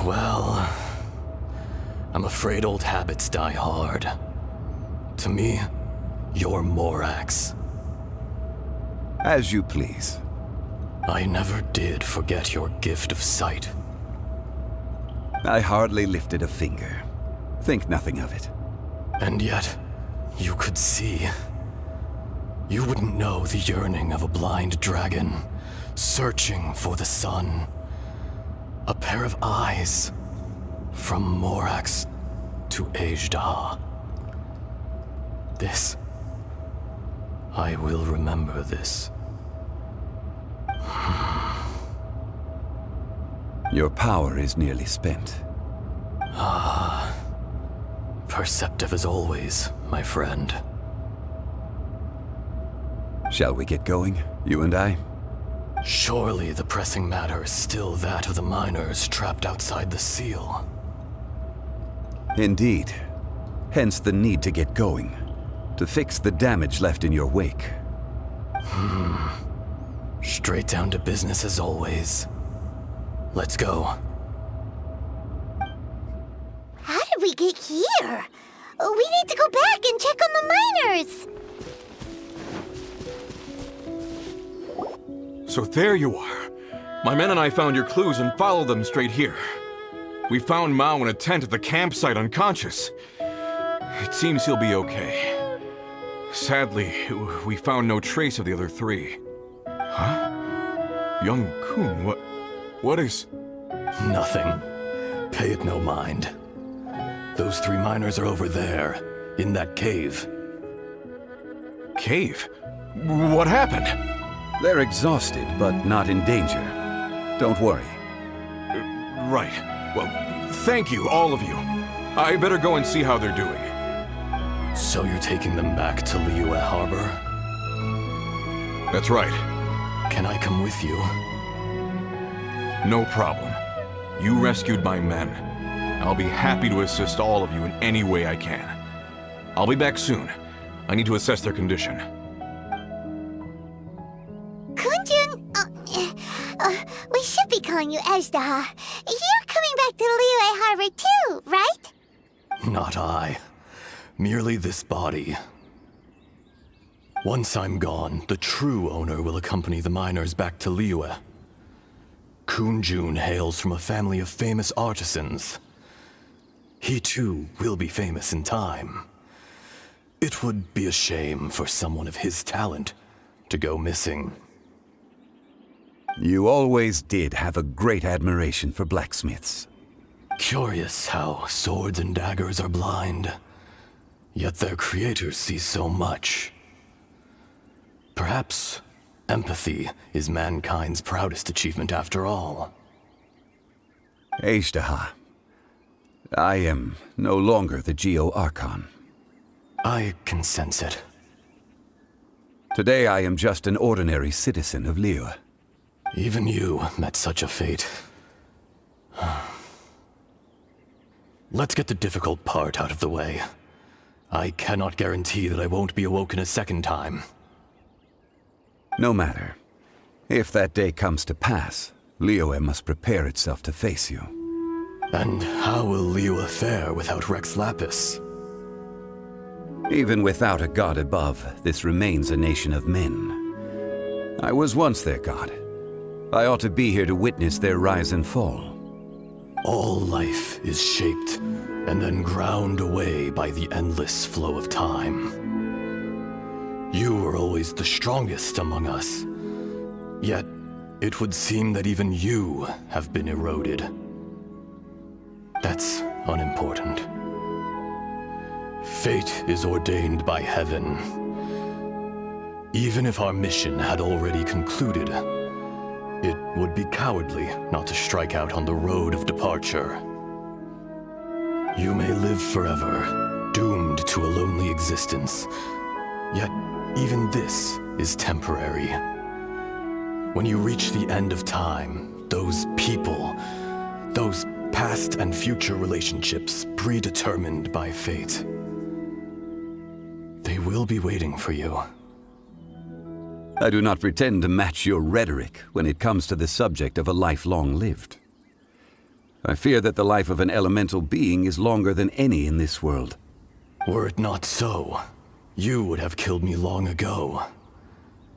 Well, I'm afraid old habits die hard. To me, you're Morax. As you please. I never did forget your gift of sight. I hardly lifted a finger. Think nothing of it. And yet, you could see. You wouldn't know the yearning of a blind dragon, searching for the sun. A pair of eyes, from Morax to Ajdaha. This, I will remember this. Your power is nearly spent. Ah, perceptive as always, my friend. Shall we get going, you and I? Surely the pressing matter is still that of the miners trapped outside the seal. Indeed. Hence the need to get going. To fix the damage left in your wake. Straight down to business as always. Let's go. How did we get here? We need to go back and check on the miners! So there you are. My men and I found your clues and followed them straight here. We found Mao in a tent at the campsite unconscious. It seems he'll be okay. Sadly, we found no trace of the other three. Huh? Young Kun, what is... Nothing. Pay it no mind. Those 3 miners are over there, in that cave. Cave? What happened? They're exhausted, but not in danger. Don't worry. Right. Well, thank you, all of you. I better go and see how they're doing. So you're taking them back to Liyue Harbor? That's right. Can I come with you? No problem. You rescued my men. I'll be happy to assist all of you in any way I can. I'll be back soon. I need to assess their condition. Kunjun, we should be calling you Ezdaha. You're coming back to Liyue Harbor too, right? Not I. Merely this body. Once I'm gone, the true owner will accompany the miners back to Liyue. Kunjun hails from a family of famous artisans. He too will be famous in time. It would be a shame for someone of his talent to go missing. You always did have a great admiration for blacksmiths. Curious how swords and daggers are blind, yet their creators see so much. Perhaps empathy is mankind's proudest achievement after all. Ezdaha, I am no longer the Geo-Archon. I can sense it. Today I am just an ordinary citizen of Liyue. Even you met such a fate. Let's get the difficult part out of the way. I cannot guarantee that I won't be awoken a second time. No matter. If that day comes to pass, Liyue must prepare itself to face you. And how will Liyue fare without Rex Lapis? Even without a god above, this remains a nation of men. I was once their god. I ought to be here to witness their rise and fall. All life is shaped and then ground away by the endless flow of time. You were always the strongest among us. Yet, it would seem that even you have been eroded. That's unimportant. Fate is ordained by heaven. Even if our mission had already concluded, it would be cowardly not to strike out on the road of departure. You may live forever, doomed to a lonely existence. Yet, even this is temporary. When you reach the end of time, those people, those past and future relationships predetermined by fate, they will be waiting for you. I do not pretend to match your rhetoric when it comes to the subject of a life long lived. I fear that the life of an elemental being is longer than any in this world. Were it not so, you would have killed me long ago,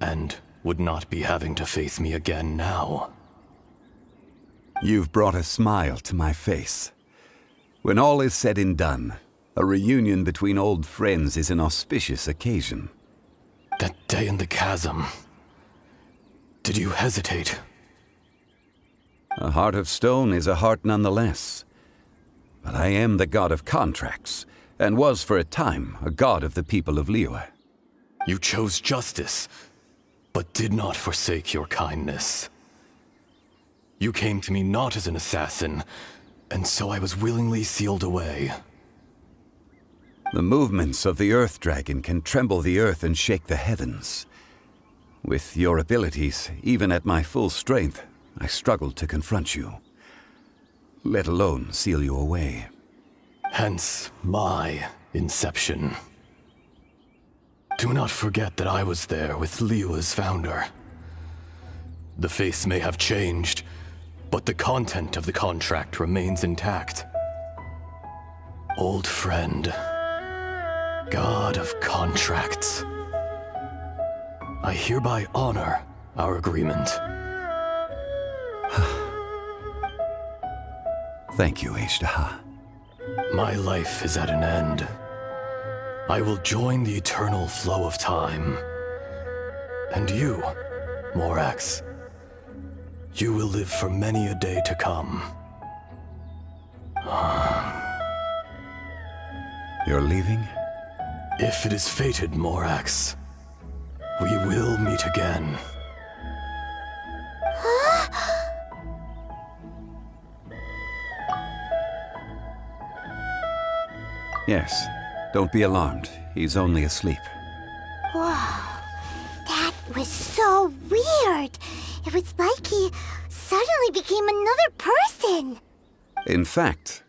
and would not be having to face me again now. You've brought a smile to my face. When all is said and done, a reunion between old friends is an auspicious occasion. That day in the chasm, did you hesitate? A heart of stone is a heart nonetheless. But I am the god of contracts, and was for a time a god of the people of Liyue. You chose justice, but did not forsake your kindness. You came to me not as an assassin, and so I was willingly sealed away. The movements of the Earth Dragon can tremble the earth and shake the heavens. With your abilities, even at my full strength, I struggled to confront you, let alone seal you away. Hence my inception. Do not forget that I was there with Liyue's founder. The face may have changed, but the content of the contract remains intact. Old friend, god of contracts, I hereby honor our agreement. Thank you, Ezdaha. My life is at an end. I will join the eternal flow of time. And you, Morax, you will live for many a day to come. You're leaving? If it is fated, Morax, we will meet again. Yes. Don't be alarmed. He's only asleep. Whoa. That was so weird. It was like he suddenly became another person. In fact,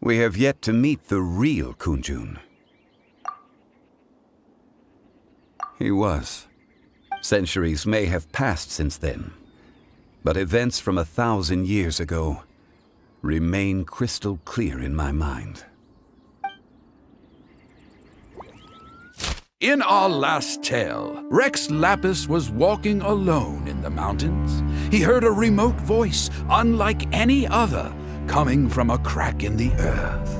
we have yet to meet the real Kunjun. He was. Centuries may have passed since then, but events from 1,000 years ago remain crystal clear in my mind. In our last tale, Rex Lapis was walking alone in the mountains. He heard a remote voice, unlike any other, coming from a crack in the earth.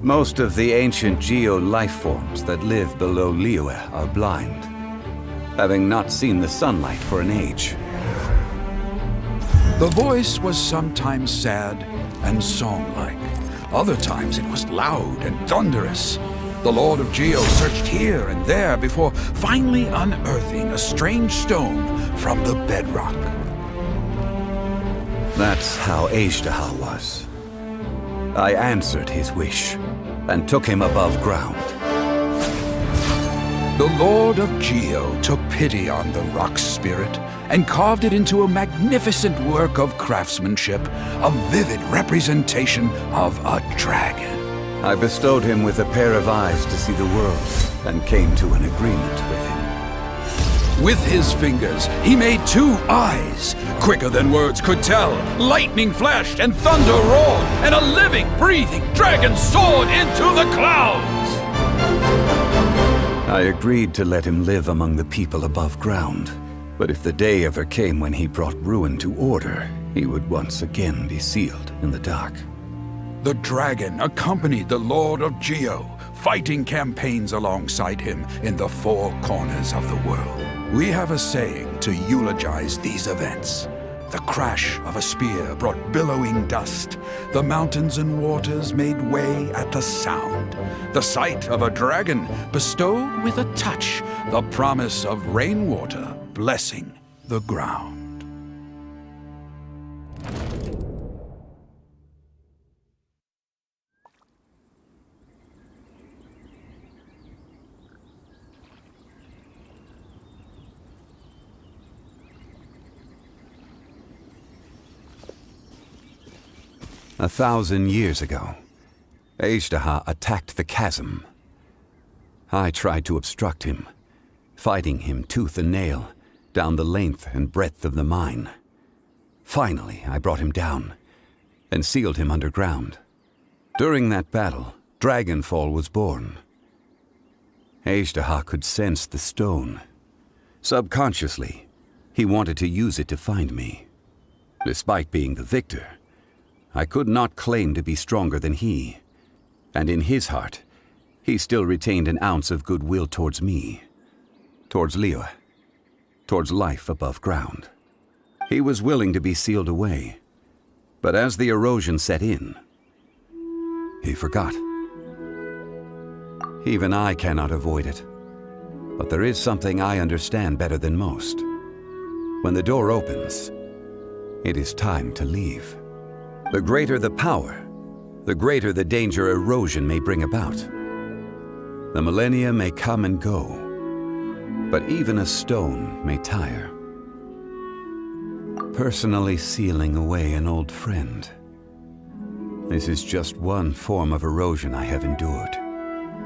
Most of the ancient geo-life forms that live below Liyue are blind, having not seen the sunlight for an age. The voice was sometimes sad and song-like. Other times it was loud and thunderous. The Lord of Geo searched here and there before finally unearthing a strange stone from the bedrock. That's how Ajdahar was. I answered his wish and took him above ground. The Lord of Geo took pity on the rock spirit and carved it into a magnificent work of craftsmanship, a vivid representation of a dragon. I bestowed him with a pair of eyes to see the world and came to an agreement with him. With his fingers, he made 2 eyes. Quicker than words could tell, lightning flashed and thunder roared, and a living, breathing dragon soared into the clouds. I agreed to let him live among the people above ground. But if the day ever came when he brought ruin to order, he would once again be sealed in the dark. The dragon accompanied the Lord of Geo, fighting campaigns alongside him in the 4 corners of the world. We have a saying to eulogize these events. The crash of a spear brought billowing dust. The mountains and waters made way at the sound. The sight of a dragon bestowed with a touch the promise of rainwater blessing the ground. A 1,000 years ago, Ajdahar attacked the chasm. I tried to obstruct him, fighting him tooth and nail down the length and breadth of the mine. Finally, I brought him down and sealed him underground. During that battle, Dragonfall was born. Ajdahar could sense the stone. Subconsciously, he wanted to use it to find me. Despite being the victor, I could not claim to be stronger than he, and in his heart, he still retained an ounce of goodwill towards me, towards Liyue, towards life above ground. He was willing to be sealed away, but as the erosion set in, he forgot. Even I cannot avoid it, but there is something I understand better than most. When the door opens, it is time to leave. The greater the power, the greater the danger erosion may bring about. The millennia may come and go, but even a stone may tire. Personally sealing away an old friend. This is just one form of erosion I have endured.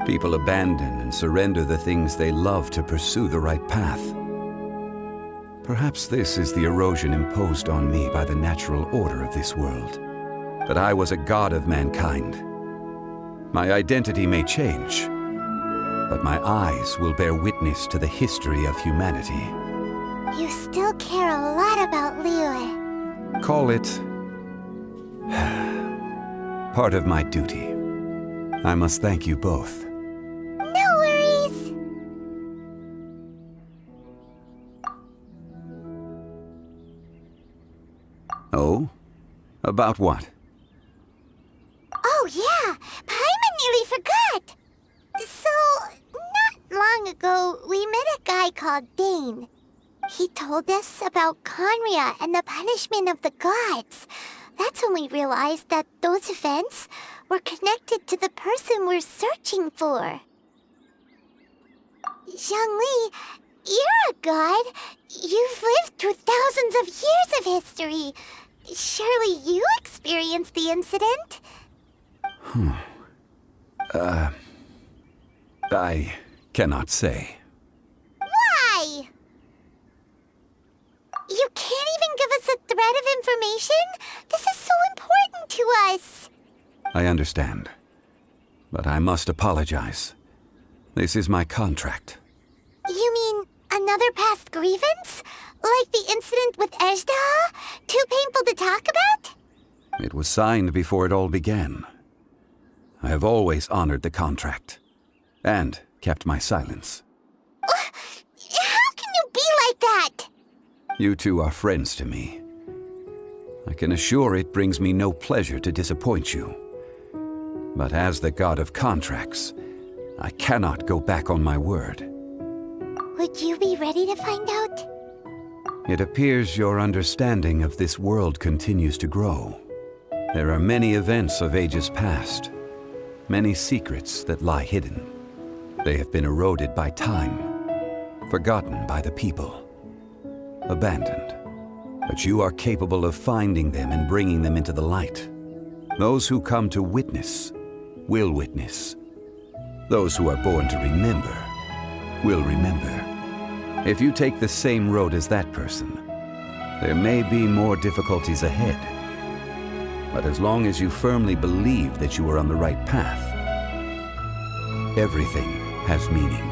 People abandon and surrender the things they love to pursue the right path. Perhaps this is the erosion imposed on me by the natural order of this world. That I was a god of mankind. My identity may change, but my eyes will bear witness to the history of humanity. You still care a lot about Liyue. Call it part of my duty. I must thank you both. No worries. Oh? About what? Oh, called Dane. He told us about Conria and the punishment of the gods. That's when we realized that those events were connected to the person we're searching for. Zhongli, you're a god. You've lived through thousands of years of history. Surely you experienced the incident? I cannot say. Why? You can't even give us a thread of information? This is so important to us. I understand. But I must apologize. This is my contract. You mean another past grievance? Like the incident with Ejda? Too painful to talk about? It was signed before it all began. I have always honored the contract. And kept my silence. How can you be like that? You two are friends to me. I can assure it brings me no pleasure to disappoint you. But as the god of contracts, I cannot go back on my word. Would you be ready to find out? It appears your understanding of this world continues to grow. There are many events of ages past, many secrets that lie hidden. They have been eroded by time, forgotten by the people, abandoned. But you are capable of finding them and bringing them into the light. Those who come to witness will witness. Those who are born to remember will remember. If you take the same road as that person, there may be more difficulties ahead. But as long as you firmly believe that you are on the right path, everything has meaning.